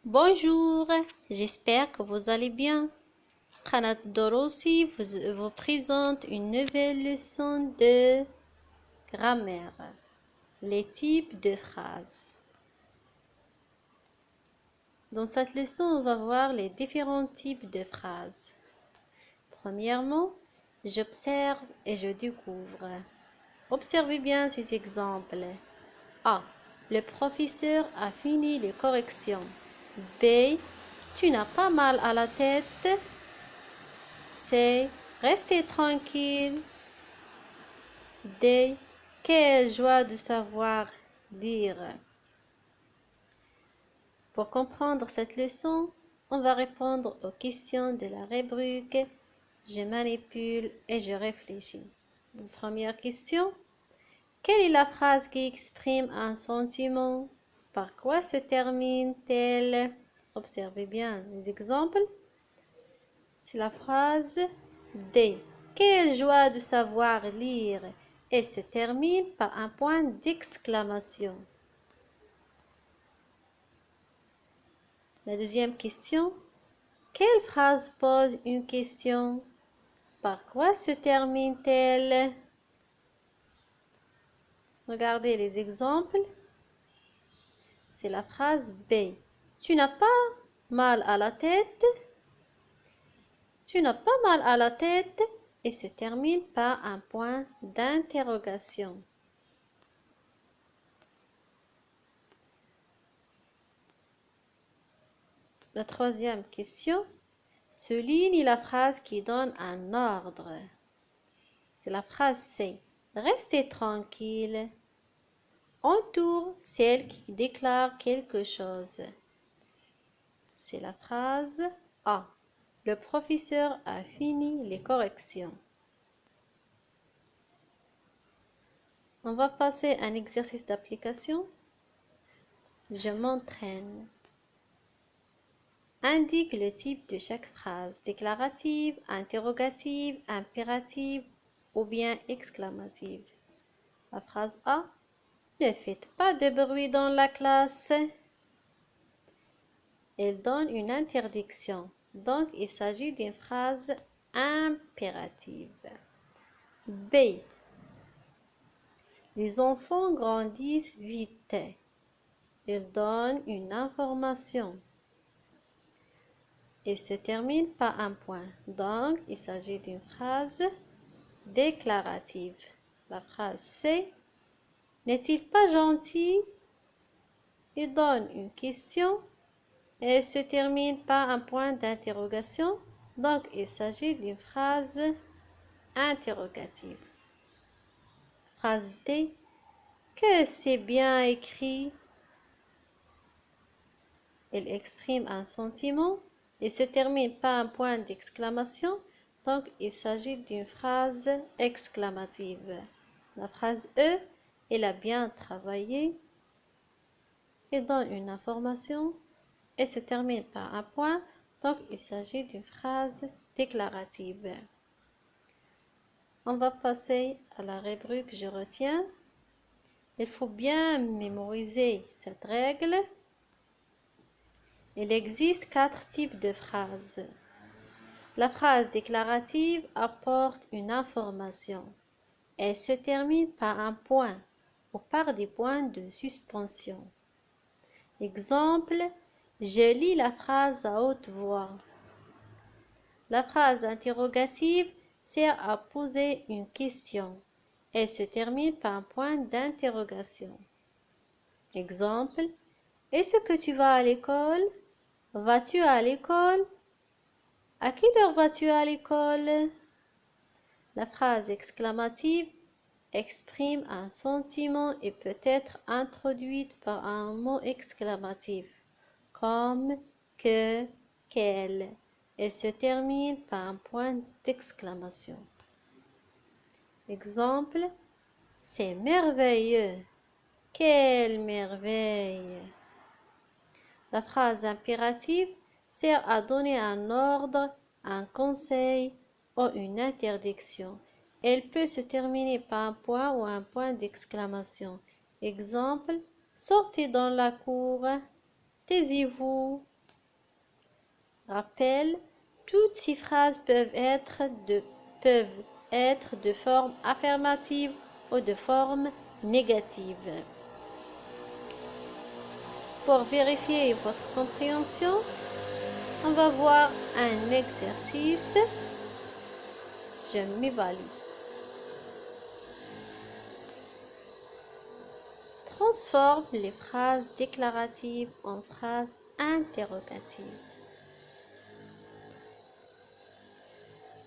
Bonjour, j'espère que vous allez bien. Qanat Dorosi vous présente une nouvelle leçon de grammaire. Les types de phrases. Dans cette leçon, on va voir les différents types de phrases. Premièrement, j'observe et je découvre. Observez bien ces exemples. A. Le professeur a fini les corrections. B. Tu n'as pas mal à la tête. C. Restez tranquille. D. Quelle joie de savoir lire. Pour comprendre cette leçon, on va répondre aux questions de la rubrique Je manipule et je réfléchis. Une première question. Quelle est la phrase qui exprime un sentiment? Par quoi se termine-t-elle? Observez bien les exemples. C'est la phrase D. Quelle joie de savoir lire et se termine par un point d'exclamation. La deuxième question. Quelle phrase pose une question? Par quoi se termine-t-elle? Regardez les exemples. C'est la phrase B. Tu n'as pas mal à la tête? Tu n'as pas mal à la tête et se termine par un point d'interrogation. La troisième question. Souligne la phrase qui donne un ordre. C'est la phrase C. Restez tranquille. Entoure celle qui déclare quelque chose. C'est la phrase A. Le professeur a fini les corrections. On va passer à un exercice d'application. Je m'entraîne. Indique le type de chaque phrase, déclarative, interrogative, impérative ou bien exclamative. La phrase A. Ne faites pas de bruit dans la classe. Elle donne une interdiction. Donc, il s'agit d'une phrase impérative. B. Les enfants grandissent vite. Elle donne une information. Elle se termine par un point. Donc, il s'agit d'une phrase déclarative. La phrase C. N'est-il pas gentil? Il donne une question. Et elle se termine par un point d'interrogation. Donc, il s'agit d'une phrase interrogative. Phrase D. Que c'est bien écrit. Elle exprime un sentiment et se termine par un point d'exclamation. Donc, il s'agit d'une phrase exclamative. La phrase E. Elle a bien travaillé. Elle donne une information et se termine par un point. Donc, il s'agit d'une phrase déclarative. On va passer à la rubrique Je retiens. Il faut bien mémoriser cette règle. Il existe 4 types de phrases. La phrase déclarative apporte une information. Elle se termine par un point ou par des points de suspension. Exemple, je lis la phrase à haute voix. La phrase interrogative sert à poser une question. Elle se termine par un point d'interrogation. Exemple, est-ce que tu vas à l'école? Vas-tu à l'école? À quelle heure vas-tu à l'école? La phrase exclamative exprime un sentiment et peut être introduite par un mot exclamatif, comme que, quel. Elle se termine par un point d'exclamation. Exemple, c'est merveilleux. Quelle merveille! La phrase impérative sert à donner un ordre, un conseil ou une interdiction. Elle peut se terminer par un point ou un point d'exclamation. Exemple, sortez dans la cour, taisez-vous. Rappel, toutes ces phrases peuvent être de forme affirmative ou de forme négative. Pour vérifier votre compréhension, on va voir un exercice. Je m'évalue. Transforme les phrases déclaratives en phrases interrogatives.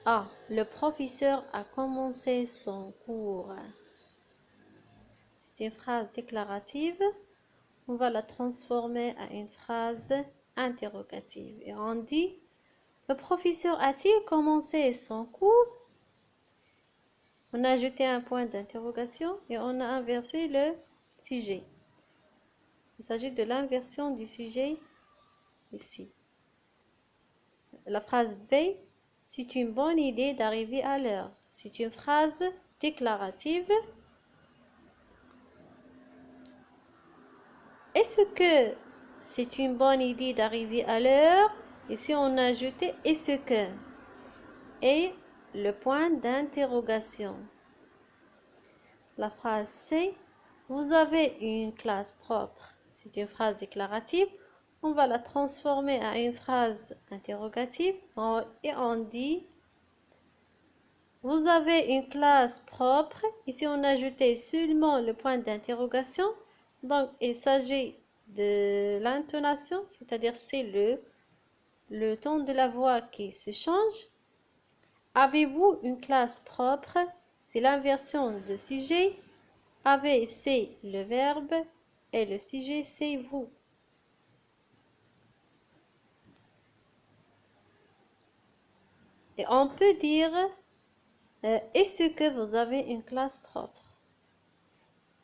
A. Le professeur a commencé son cours. C'est une phrase déclarative. On va la transformer à une phrase interrogative. Et on dit, le professeur a-t-il commencé son cours? On a ajouté un point d'interrogation et on a inversé le sujet. Il s'agit de l'inversion du sujet ici. La phrase B, c'est une bonne idée d'arriver à l'heure. C'est une phrase déclarative. Est-ce que c'est une bonne idée d'arriver à l'heure? Ici, on a ajouté est-ce que et le point d'interrogation. La phrase C, vous avez une classe propre. C'est une phrase déclarative. On va la transformer à une phrase interrogative et on dit vous avez une classe propre. Ici, on a ajouté seulement le point d'interrogation. Donc, il s'agit de l'intonation, c'est-à-dire c'est le ton de la voix qui se change. Avez-vous une classe propre? C'est l'inversion de sujet. Avez, c'est le verbe et le sujet, c'est vous. Et on peut dire est-ce que vous avez une classe propre?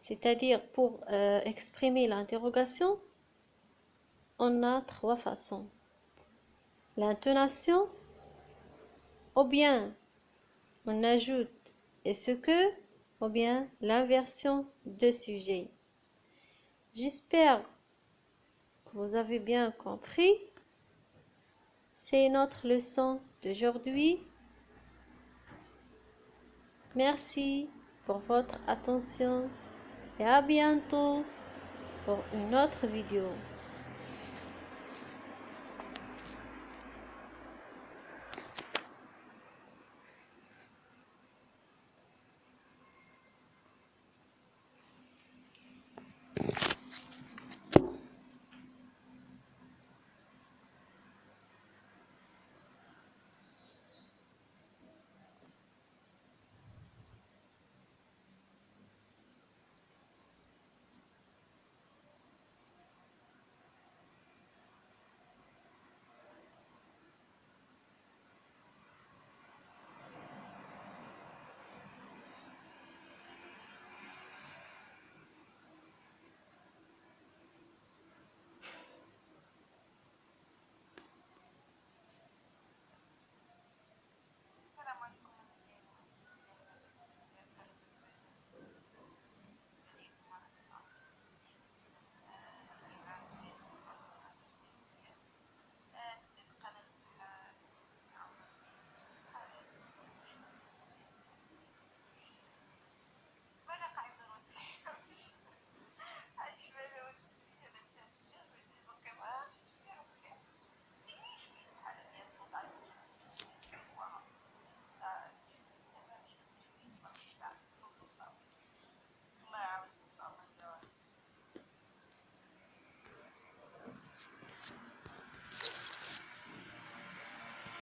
C'est-à-dire pour exprimer l'interrogation, on a trois façons. L'intonation, ou bien on ajoute est-ce que, ou bien l'inversion de sujet. J'espère que vous avez bien compris. C'est notre leçon d'aujourd'hui. Merci pour votre attention et à bientôt pour une autre vidéo.